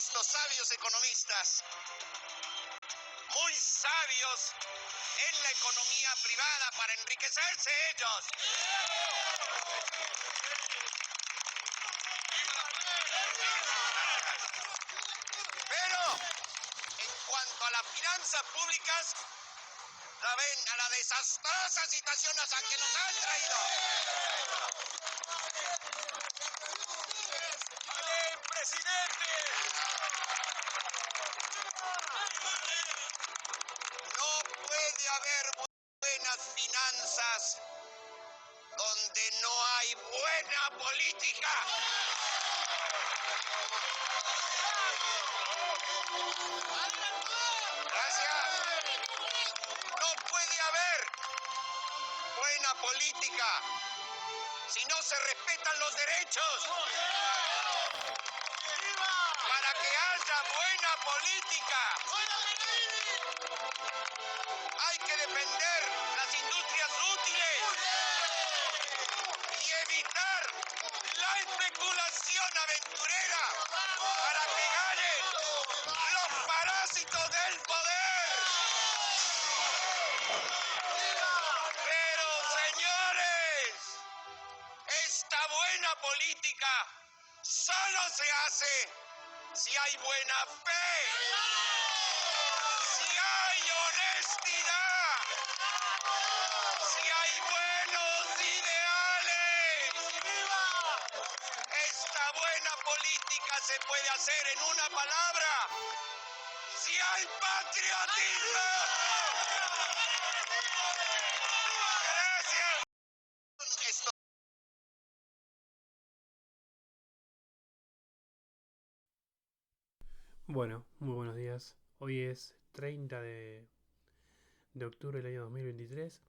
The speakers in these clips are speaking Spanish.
estos sabios economistas, muy sabios en la economía privada para enriquecerse ellos. Pero en cuanto a las finanzas públicas, la ven a la desastrosa situación a que nos han traído. ¡Ale, presidente! No puede haber buenas finanzas donde no hay buena política. Gracias. No puede haber buena política si no se respetan los derechos. Para que haya buena política, hay que defender las industrias útiles y evitar la especulación aventurera para que ganen los parásitos del poder. Pero, señores, esta buena política solo se hace si hay buena fe, si hay honestidad, si hay buenos ideales. Esta buena política se puede hacer en una palabra: si hay patriotismo. Gracias. Bueno, muy buenos días. Hoy es 30 de octubre del año 2023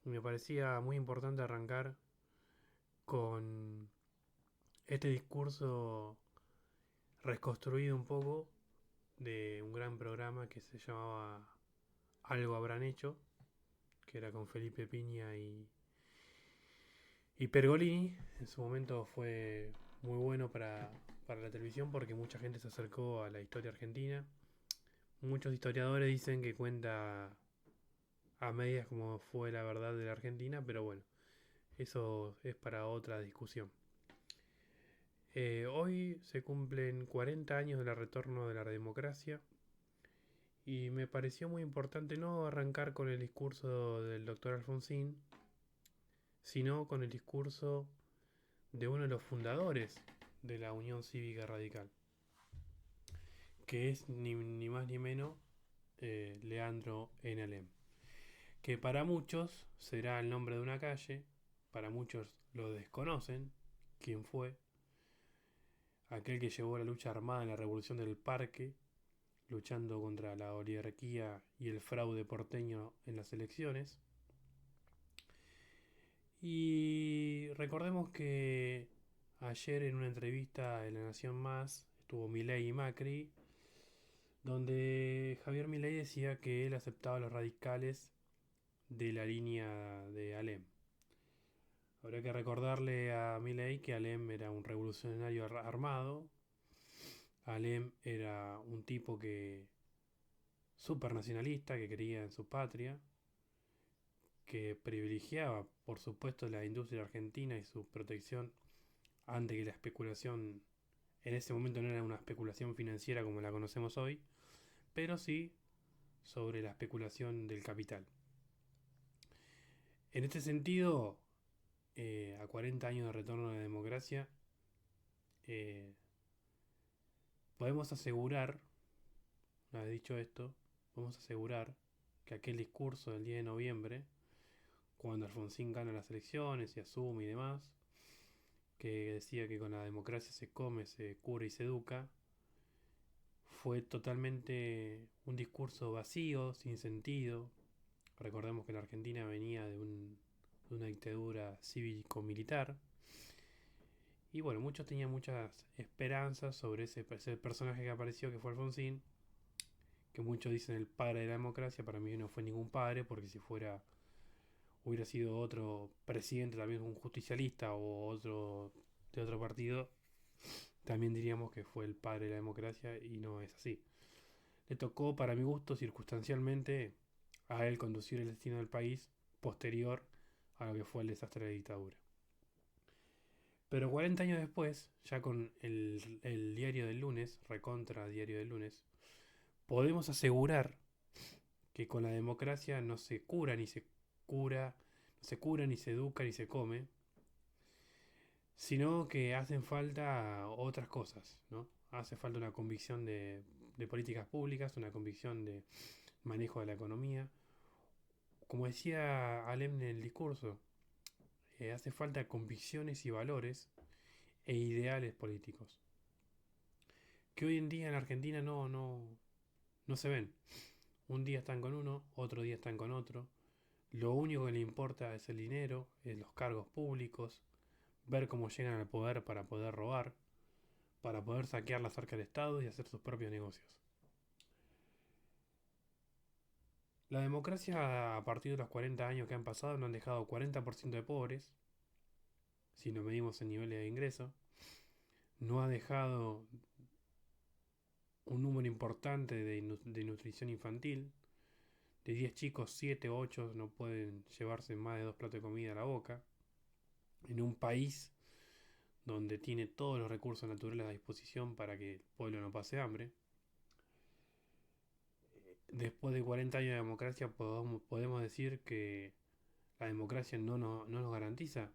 y me parecía muy importante arrancar con este discurso reconstruido un poco de un gran programa que se llamaba Algo Habrán Hecho, que era con Felipe Piña y Pergolini. En su momento fue muy bueno para la televisión porque mucha gente se acercó a la historia argentina. Muchos historiadores dicen que cuenta a medias como fue la verdad de la Argentina, pero bueno, eso es para otra discusión. Hoy se cumplen 40 años del retorno de la democracia y me pareció muy importante no arrancar con el discurso del doctor Alfonsín, sino con el discurso de uno de los fundadores de la Unión Cívica Radical, que es ni más ni menos Leandro N. Alem, que para muchos será el nombre de una calle, para muchos lo desconocen, quién fue, aquel que llevó la lucha armada en la Revolución del Parque, luchando contra la oligarquía y el fraude porteño en las elecciones. Y recordemos que ayer en una entrevista de La Nación Más estuvo Milei y Macri, donde Javier Milei decía que él aceptaba a los radicales de la línea de Alem. Habría que recordarle a Milei que Alem era un revolucionario armado. Alem era un tipo que súper nacionalista, que creía en su patria, que privilegiaba, por supuesto, la industria argentina y su protección ante que la especulación en ese momento no era una especulación financiera como la conocemos hoy, pero sí sobre la especulación del capital. En este sentido, a 40 años de retorno de la democracia, eh, podemos asegurar, una vez dicho esto, podemos asegurar que aquel discurso del 10 de noviembre, cuando Alfonsín gana las elecciones y asume y demás, que decía que con la democracia se come, se cura y se educa, fue totalmente un discurso vacío, sin sentido. Recordemos que la Argentina venía de una dictadura cívico-militar. Y bueno, muchos tenían muchas esperanzas sobre ese personaje que apareció, que fue Alfonsín, que muchos dicen el padre de la democracia. Para mí no fue ningún padre, porque si hubiera sido otro presidente, también un justicialista o otro de otro partido, también diríamos que fue el padre de la democracia y no es así. Le tocó, para mi gusto, circunstancialmente a él conducir el destino del país posterior a lo que fue el desastre de la dictadura. Pero 40 años después, ya con el diario del lunes, recontra diario del lunes, podemos asegurar que con la democracia no se cura ni se cura, no se cura ni se educa ni se come, sino que hacen falta otras cosas, ¿no? Hace falta una convicción de políticas públicas, una convicción de manejo de la economía. Como decía Alem en el discurso, hace falta convicciones y valores e ideales políticos, que hoy en día en Argentina no se ven. Un día están con uno, otro día están con otro. Lo único que le importa es el dinero, es los cargos públicos, ver cómo llegan al poder para poder robar, para poder saquear las arcas del Estado y hacer sus propios negocios. La democracia a partir de los 40 años que han pasado nos han dejado 40% de pobres, si nos medimos en niveles de ingreso. No ha dejado un número importante de nutrición infantil. De 10 chicos, 7 o 8 no pueden llevarse más de 2 platos de comida a la boca. En un país donde tiene todos los recursos naturales a disposición para que el pueblo no pase hambre. Después de 40 años de democracia podemos decir que la democracia no nos garantiza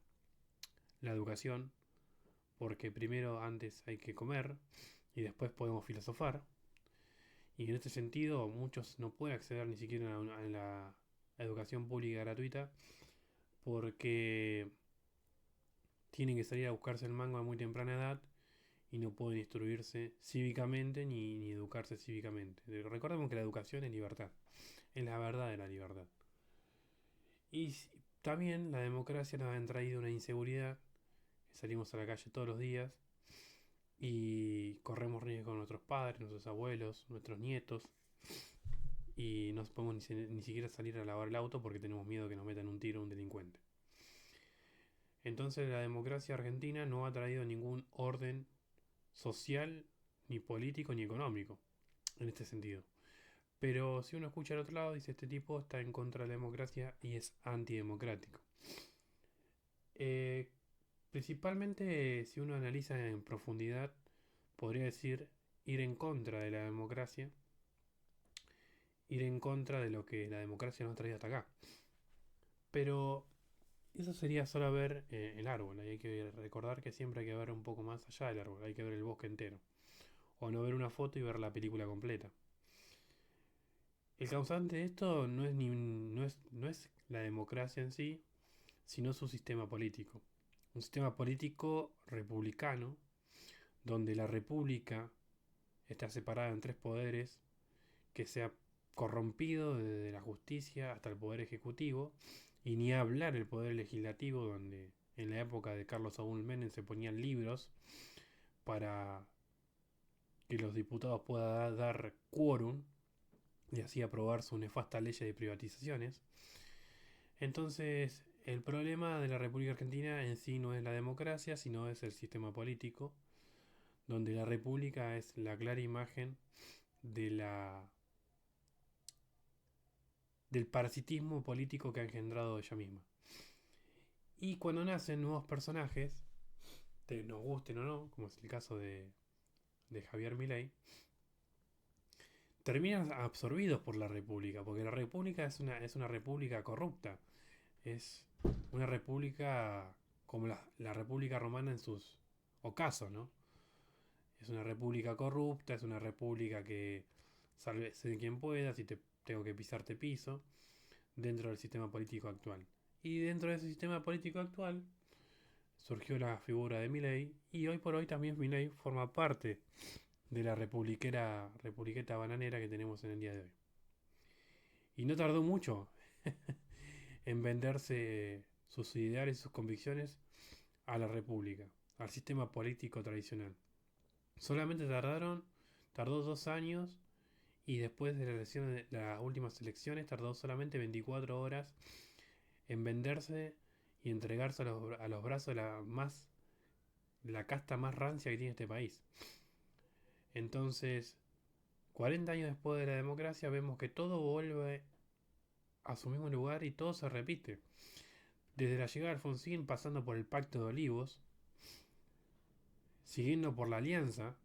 la educación, porque primero antes hay que comer y después podemos filosofar. Y en este sentido muchos no pueden acceder ni siquiera a la educación pública gratuita porque tienen que salir a buscarse el mango a muy temprana edad y no pueden instruirse cívicamente ni educarse cívicamente. Recordemos que la educación es libertad, es la verdad de la libertad. Y también la democracia nos ha traído una inseguridad, que salimos a la calle todos los días y corremos riesgo con nuestros padres, nuestros abuelos, nuestros nietos, y no podemos ni siquiera salir a lavar el auto porque tenemos miedo que nos metan un tiro a un delincuente. Entonces la democracia argentina no ha traído ningún orden social, ni político, ni económico, en este sentido. Pero si uno escucha al otro lado, dice este tipo está en contra de la democracia y es antidemocrático. Principalmente si uno analiza en profundidad, podría decir ir en contra de la democracia, ir en contra de lo que la democracia nos ha traído hasta acá. Pero eso sería solo ver el árbol. Hay que recordar que siempre hay que ver un poco más allá del árbol, hay que ver el bosque entero. O no ver una foto y ver la película completa. El causante de esto no es la democracia en sí, sino su sistema político. Un sistema político republicano, donde la república está separada en tres poderes, que se ha corrompido desde la justicia hasta el poder ejecutivo, y ni hablar el poder legislativo, donde en la época de Carlos Saúl Menem se ponían libros para que los diputados puedan dar quórum y así aprobar su nefasta ley de privatizaciones. Entonces, el problema de la República Argentina en sí no es la democracia, sino es el sistema político, donde la república es la clara imagen de del parasitismo político que ha engendrado ella misma. Y cuando nacen nuevos personajes, nos gusten o no, como es el caso de Javier Milei, terminan absorbidos por la república, porque la república es una república corrupta, es una república como la república romana en sus ocasos, ¿no? Es una república corrupta, es una república que sálvese quien pueda, si tengo que pisarte piso, dentro del sistema político actual. Y dentro de ese sistema político actual surgió la figura de Milei, y hoy por hoy también Milei forma parte de la republiqueta bananera que tenemos en el día de hoy. Y no tardó mucho en venderse sus ideales y sus convicciones a la república, al sistema político tradicional. Solamente tardó 2 años, y después de las últimas elecciones tardó solamente 24 horas en venderse y entregarse a los brazos de la más la casta más rancia que tiene este país. Entonces, 40 años después de la democracia, vemos que todo vuelve a su mismo lugar y todo se repite. Desde la llegada de Alfonsín, pasando por el Pacto de Olivos, siguiendo por la Alianza,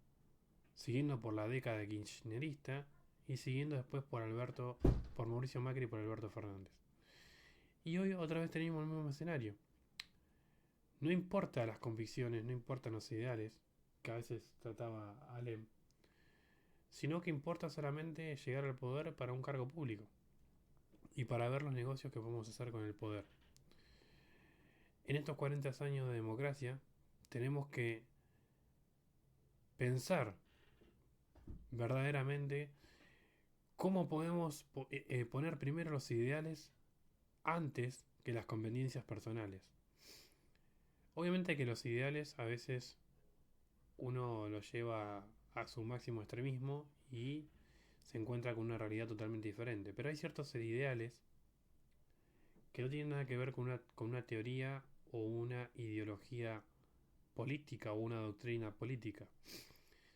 siguiendo por la década kirchnerista y siguiendo después por Mauricio Macri y por Alberto Fernández. Y hoy otra vez tenemos el mismo escenario. No importa las convicciones, no importan los ideales, que a veces trataba Alem, sino que importa solamente llegar al poder para un cargo público y para ver los negocios que podemos hacer con el poder. En estos 40 años de democracia tenemos que pensar verdaderamente cómo podemos poner primero los ideales antes que las conveniencias personales. Obviamente que los ideales a veces uno los lleva a su máximo extremismo y se encuentra con una realidad totalmente diferente. Pero hay ciertos ideales que no tienen nada que ver con una teoría o una ideología política o una doctrina política,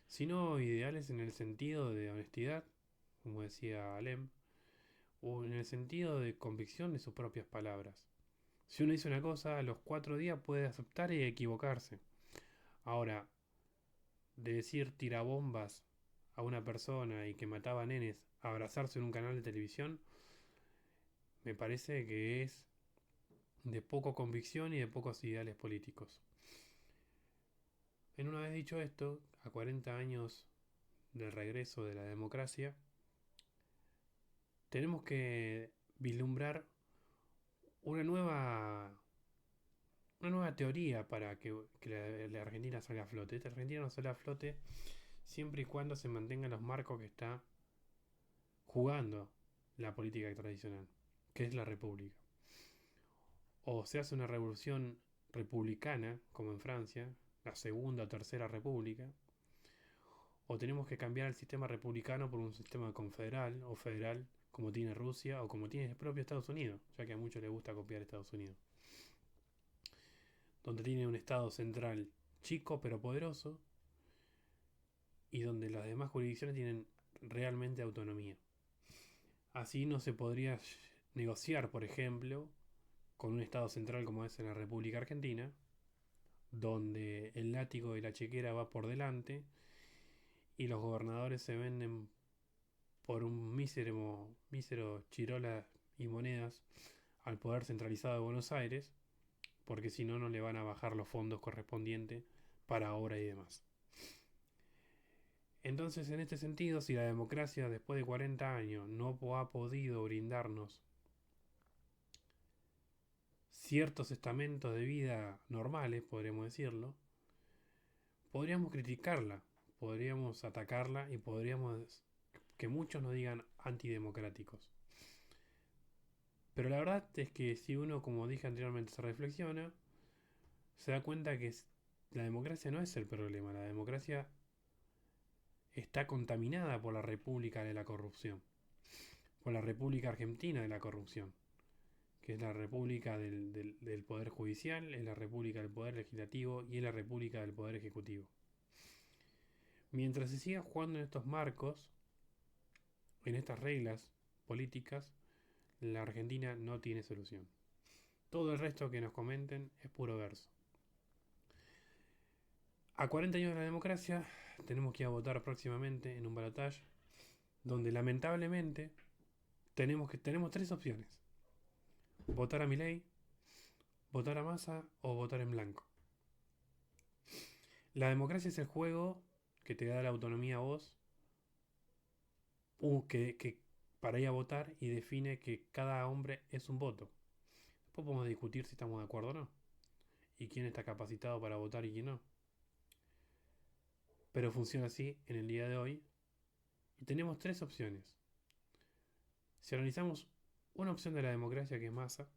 sino ideales en el sentido de honestidad, como decía Alem, o en el sentido de convicción de sus propias palabras. Si uno dice una cosa, a los 4 días puede aceptar y equivocarse. Ahora, de decir tirabombas a una persona y que mataba nenes a abrazarse en un canal de televisión, me parece que es de poco convicción y de pocos ideales políticos. En una vez dicho esto, a 40 años del regreso de la democracia, tenemos que vislumbrar una nueva, una nueva teoría para que la Argentina salga a flote. Esta Argentina no sale a flote siempre y cuando se mantengan los marcos que está jugando la política tradicional, que es la república. O se hace una revolución republicana, como en Francia, la segunda o tercera república, o tenemos que cambiar el sistema republicano por un sistema confederal o federal, como tiene Rusia o como tiene el propio Estados Unidos, ya que a muchos les gusta copiar Estados Unidos, donde tiene un Estado central chico pero poderoso y donde las demás jurisdicciones tienen realmente autonomía. Así no se podría negociar, por ejemplo, con un Estado central como es en la República Argentina, donde el látigo y la chequera va por delante y los gobernadores se venden por un mísero chirolas y monedas al poder centralizado de Buenos Aires, porque si no, no le van a bajar los fondos correspondientes para obra y demás. Entonces, en este sentido, si la democracia después de 40 años no ha podido brindarnos ciertos estamentos de vida normales, podríamos decirlo, podríamos criticarla, podríamos atacarla y podríamos que muchos nos digan antidemocráticos. Pero la verdad es que si uno, como dije anteriormente, se reflexiona, se da cuenta que la democracia no es el problema. La democracia está contaminada por la República de la Corrupción, por la República Argentina de la Corrupción, que es la República del Poder Judicial, es la República del Poder Legislativo y es la República del Poder Ejecutivo. Mientras se siga jugando en estos marcos, en estas reglas políticas, la Argentina no tiene solución. Todo el resto que nos comenten es puro verso. A 40 años de la democracia, tenemos que ir a votar próximamente en un balotaje, donde lamentablemente tenemos 3 opciones. Votar a Milei, votar a Massa o votar en blanco. La democracia es el juego que te da la autonomía a vos, que para ir a votar y define que cada hombre es un voto. Después podemos discutir si estamos de acuerdo o no, y quién está capacitado para votar y quién no. Pero funciona así en el día de hoy y tenemos 3 opciones. Si analizamos una opción de la democracia, que es Massa,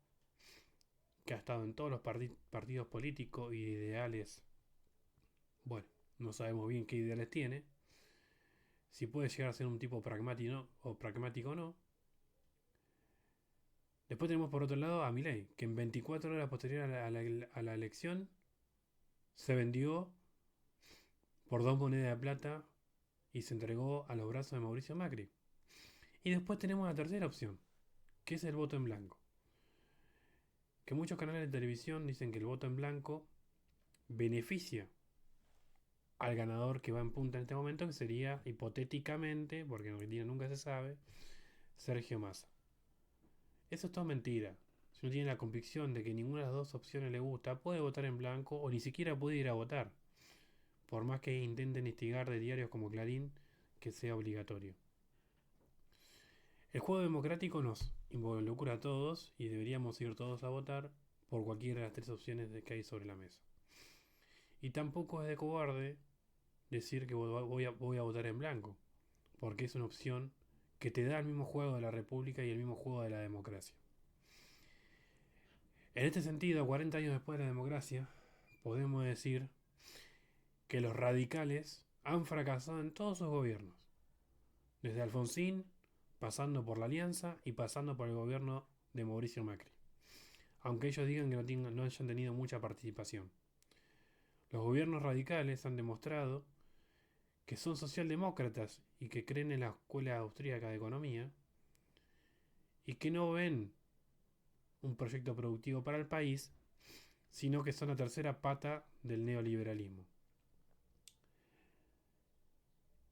que ha estado en todos los partidos políticos y ideales, bueno, no sabemos bien qué ideales tiene, si puede llegar a ser un tipo pragmático o no. Después tenemos por otro lado a Milei, que en 24 horas posterior a la elección se vendió por 2 monedas de plata y se entregó a los brazos de Mauricio Macri. Y después tenemos la tercera opción, que es el voto en blanco. Que muchos canales de televisión dicen que el voto en blanco beneficia al ganador que va en punta en este momento, que sería hipotéticamente, porque en Argentina nunca se sabe, Sergio Massa. Eso es todo mentira. Si uno tiene la convicción de que ninguna de las dos opciones le gusta, puede votar en blanco o ni siquiera puede ir a votar, por más que intenten instigar de diarios como Clarín que sea obligatorio. El juego democrático nos involucra a todos y deberíamos ir todos a votar por cualquiera de las tres opciones que hay sobre la mesa. Y tampoco es de cobarde decir que voy a votar en blanco, porque es una opción que te da el mismo juego de la república y el mismo juego de la democracia. En este sentido, 40 años después de la democracia, podemos decir que los radicales han fracasado en todos sus gobiernos, desde Alfonsín, pasando por la Alianza y pasando por el gobierno de Mauricio Macri, aunque ellos digan que no hayan tenido mucha participación. Los gobiernos radicales han demostrado que son socialdemócratas y que creen en la escuela austríaca de economía y que no ven un proyecto productivo para el país, sino que son la tercera pata del neoliberalismo.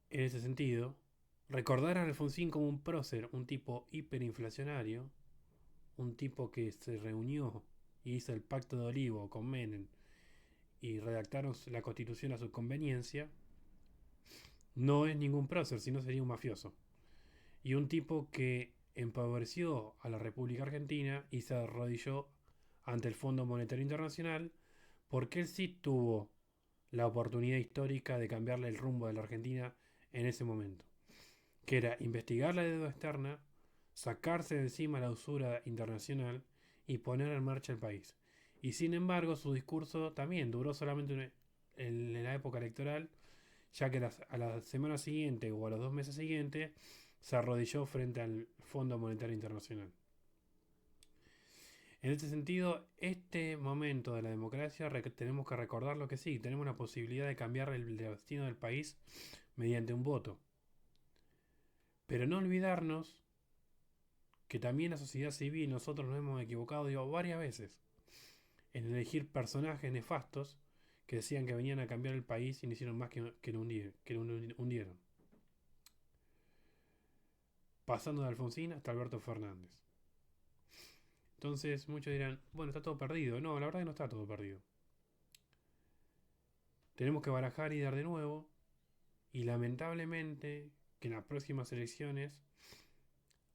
En ese sentido, recordar a Alfonsín como un prócer, un tipo hiperinflacionario, un tipo que se reunió y hizo el pacto de Olivo con Menem y redactaron la constitución a su conveniencia, no es ningún prócer, sino sería un mafioso. Y un tipo que empobreció a la República Argentina y se arrodilló ante el Fondo Monetario Internacional porque él sí tuvo la oportunidad histórica de cambiarle el rumbo de la Argentina en ese momento, que era investigar la deuda externa, sacarse de encima la usura internacional y poner en marcha el país. Y sin embargo, su discurso también duró solamente en la época electoral, ya que a la semana siguiente o a los 2 meses siguientes se arrodilló frente al Fondo Monetario Internacional. En este sentido, este momento de la democracia tenemos que recordar lo que sí, tenemos la posibilidad de cambiar el destino del país mediante un voto. Pero no olvidarnos que también la sociedad civil, nosotros nos hemos equivocado, varias veces en elegir personajes nefastos que decían que venían a cambiar el país y no hicieron más que lo hundieron. Pasando de Alfonsín hasta Alberto Fernández. Entonces muchos dirán, bueno, está todo perdido. No, la verdad que no está todo perdido. Tenemos que barajar y dar de nuevo. Y lamentablemente que en las próximas elecciones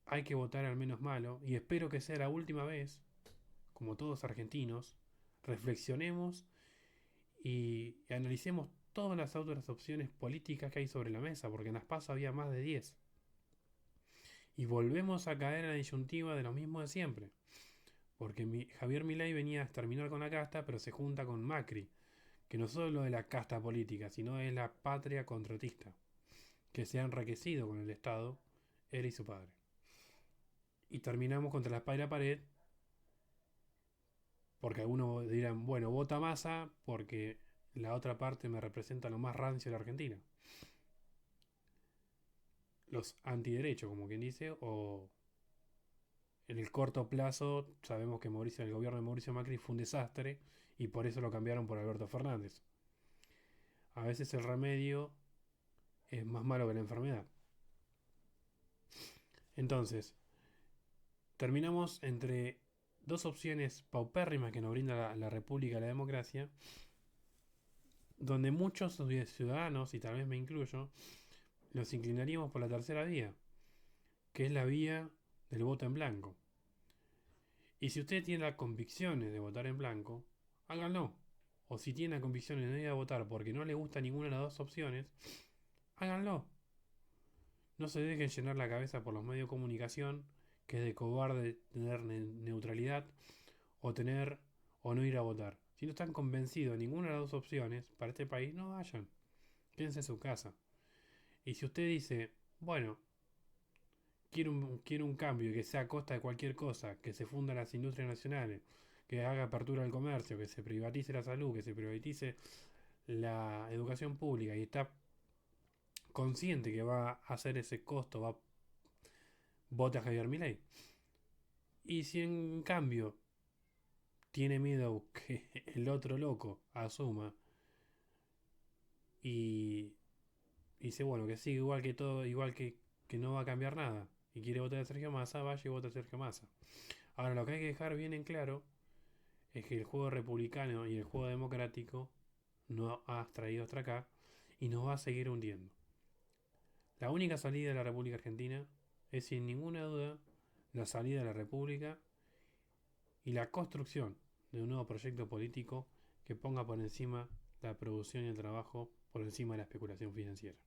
hay que votar al menos malo. Y espero que sea la última vez, como todos argentinos, reflexionemos y analicemos todas las otras opciones políticas que hay sobre la mesa, porque en las PASO había más de 10. Y volvemos a caer en la disyuntiva de lo mismo de siempre. Porque Javier Milei venía a terminar con la casta, pero se junta con Macri, que no solo es la casta política, sino es la patria contratista, que se ha enriquecido con el Estado, él y su padre. Y terminamos contra la espada y la pared, porque algunos dirán, bueno, vota Massa porque la otra parte me representa lo más rancio de la Argentina. Los antiderechos, como quien dice, o en el corto plazo sabemos que el gobierno de Mauricio Macri fue un desastre y por eso lo cambiaron por Alberto Fernández. A veces el remedio es más malo que la enfermedad. Entonces, terminamos entre dos opciones paupérrimas que nos brinda la República y la democracia, donde muchos ciudadanos, y tal vez me incluyo, nos inclinaríamos por la tercera vía, que es la vía del voto en blanco. Y si usted tiene las convicciones de votar en blanco, háganlo. O si tiene las convicciones de no ir a votar porque no le gusta ninguna de las dos opciones, háganlo. No se dejen llenar la cabeza por los medios de comunicación, que es de cobarde tener neutralidad o no ir a votar. Si no están convencidos de ninguna de las dos opciones para este país, no vayan. Quédense en su casa. Y si usted dice, bueno, quiero un cambio que sea a costa de cualquier cosa, que se fundan las industrias nacionales, que haga apertura al comercio, que se privatice la salud, que se privatice la educación pública y está consciente que va a hacer ese costo, vote a Javier Milei. Y si en cambio tiene miedo que el otro loco asuma y dice, bueno, que sigue igual que todo, igual que no va a cambiar nada, y quiere votar a Sergio Massa, vaya y vota a Sergio Massa. Ahora, lo que hay que dejar bien en claro es que el juego republicano y el juego democrático nos ha traído hasta acá y nos va a seguir hundiendo. La única salida de la República Argentina es sin ninguna duda la salida de la República y la construcción de un nuevo proyecto político que ponga por encima la producción y el trabajo por encima de la especulación financiera.